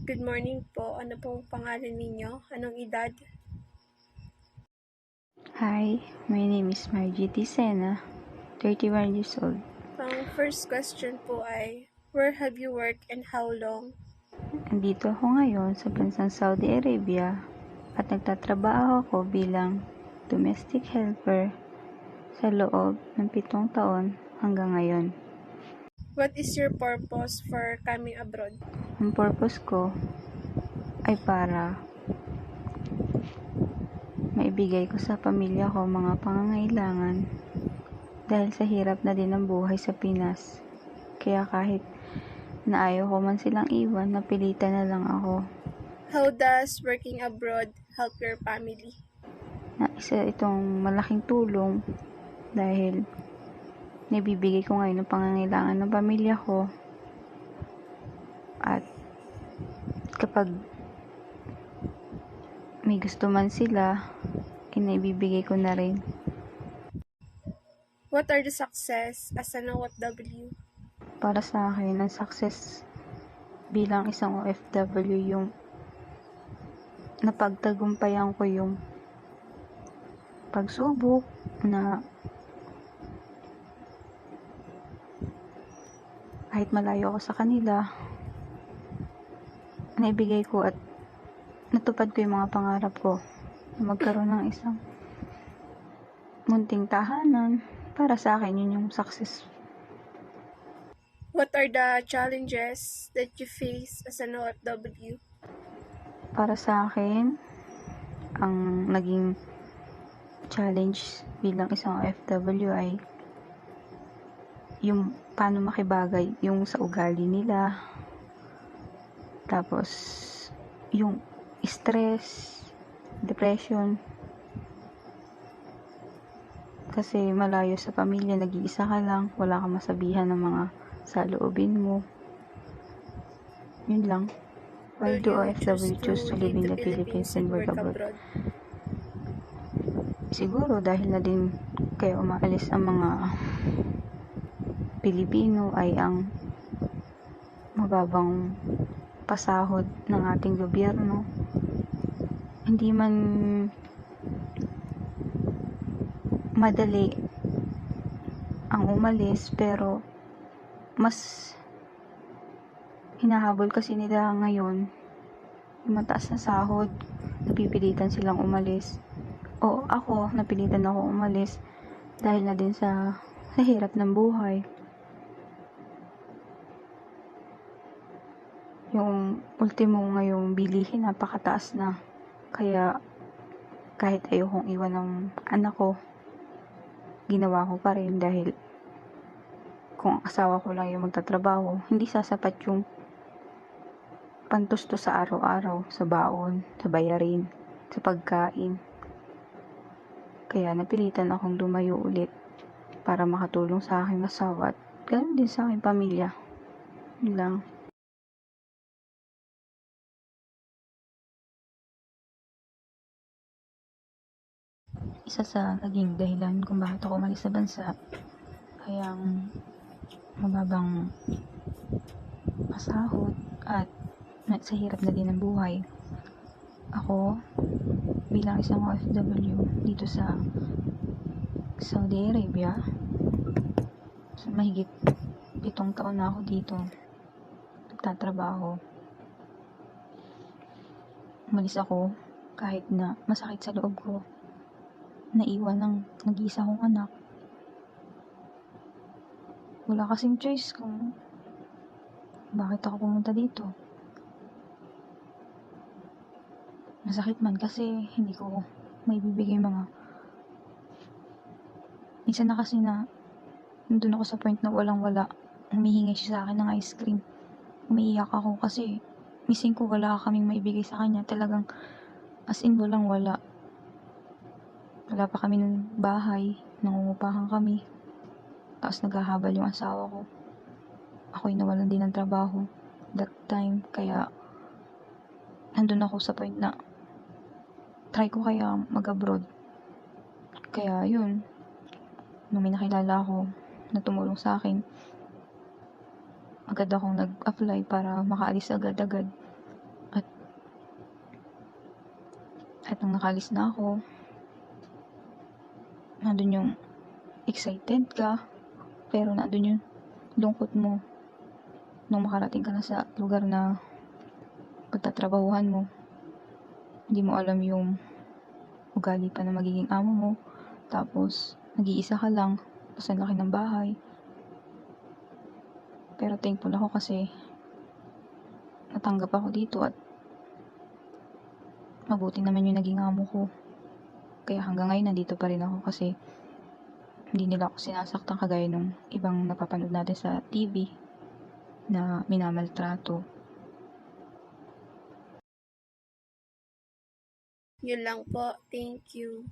Good morning po. Ano pong pangalan ninyo? Anong edad? Hi, my name is Margie Sena, 31 years old. Ang first question po ay, where have you worked and how long? Andito ako ngayon sa bansang Saudi Arabia at nagtatrabaho ako bilang domestic helper sa loob ng 7 taon hanggang ngayon. What is your purpose for coming abroad? Ang purpose ko ay para maibigay ko sa pamilya ko mga pangangailangan dahil sa hirap na din ang buhay sa Pinas. Kaya kahit na ayaw ko man silang iwan, napilitan na lang ako. How does working abroad help your family? Na isa itong malaking tulong dahil nabibigay ko ngayon ng pangangailangan ng pamilya ko at kapag may gusto man sila, inaibibigay ko na rin. What are the success as an OFW? Para sa akin, ang success bilang isang OFW yung napagtagumpayan ko yung pagsubok na kahit malayo ako sa kanila, naibigay ko at natupad ko yung mga pangarap ko na magkaroon ng isang munting tahanan. Para sa akin, yun yung success. What are the challenges that you face as an OFW? Para sa akin, ang naging challenge bilang isang OFW ay yung paano makibagay yung sa ugali nila, tapos yung stress, depression, kasi malayo sa pamilya, nag-iisa ka lang, wala kang masabihan ng mga saloobin mo. Yun lang. Why do OFW choose to live in the Philippines and work abroad? Siguro dahil na din kaya umaalis ang mga Pilipino ay ang mababang pasahod ng ating gobyerno. Hindi man madali ang umalis, pero mas hinahabol kasi nila ngayon yung mataas na sahod, napipilitan silang umalis. O ako, napilitan ako umalis dahil na din sa hirap ng buhay. Yung ultimo ngayong bilihin, napakataas na. Kaya kahit ayokong iwan ng anak ko, ginawa ko pa rin dahil kung asawa ko lang yung magtatrabaho, hindi sasapat yung pantusto sa araw-araw, sa baon, sa bayarin, sa pagkain. Kaya napilitan akong lumayo ulit para makatulong sa aking asawa at ganoon din sa aking pamilya. Yun lang. Isa sa naging dahilan kung bakit ako umalis sa bansa ay ang mababang pasahod at sa hirap na din ng buhay. Ako, bilang isang OFW dito sa Saudi Arabia, so mahigit 7 taon na ako dito nagtatrabaho. Umalis ako kahit na masakit sa loob ko, naiwan ng nag-iisa kong anak. Wala kasing choice kung bakit ako pumunta dito. Masakit man kasi hindi ko may bibigay mga minsan na kasi na nandun ako sa point na walang-wala, humihingi siya sa akin ng ice cream. Umiiyak ako kasi missing ko, wala kaming maibigay sa kanya. Talagang as in walang-wala. Wala pa kami ng bahay, nangungupahan kami. Tapos naghahabal yung asawa ko. Ako'y nawalan din ng trabaho that time. Kaya nandun ako sa point na try ko kaya mag-abroad. Kaya yun, nung may nakilala ako na tumulong sa akin, agad akong nag-apply para makaalis agad-agad. At nung nakalis na ako, nandun yung excited ka, pero nandun yung lungkot mo nung makarating ka na sa lugar na pagtatrabahuhan mo. Hindi mo alam yung ugali pa na magiging amo mo. Tapos, nag-iisa ka lang. Tapos, ang laki ng bahay. Pero thankful ako kasi natanggap ako dito at mabuti naman yung naging amo ko. Kaya hanggang ngayon nandito pa rin ako kasi hindi nila ako sinasaktan kagaya nung ibang napapanood natin sa TV na minamaltrato. Yun lang po. Thank you.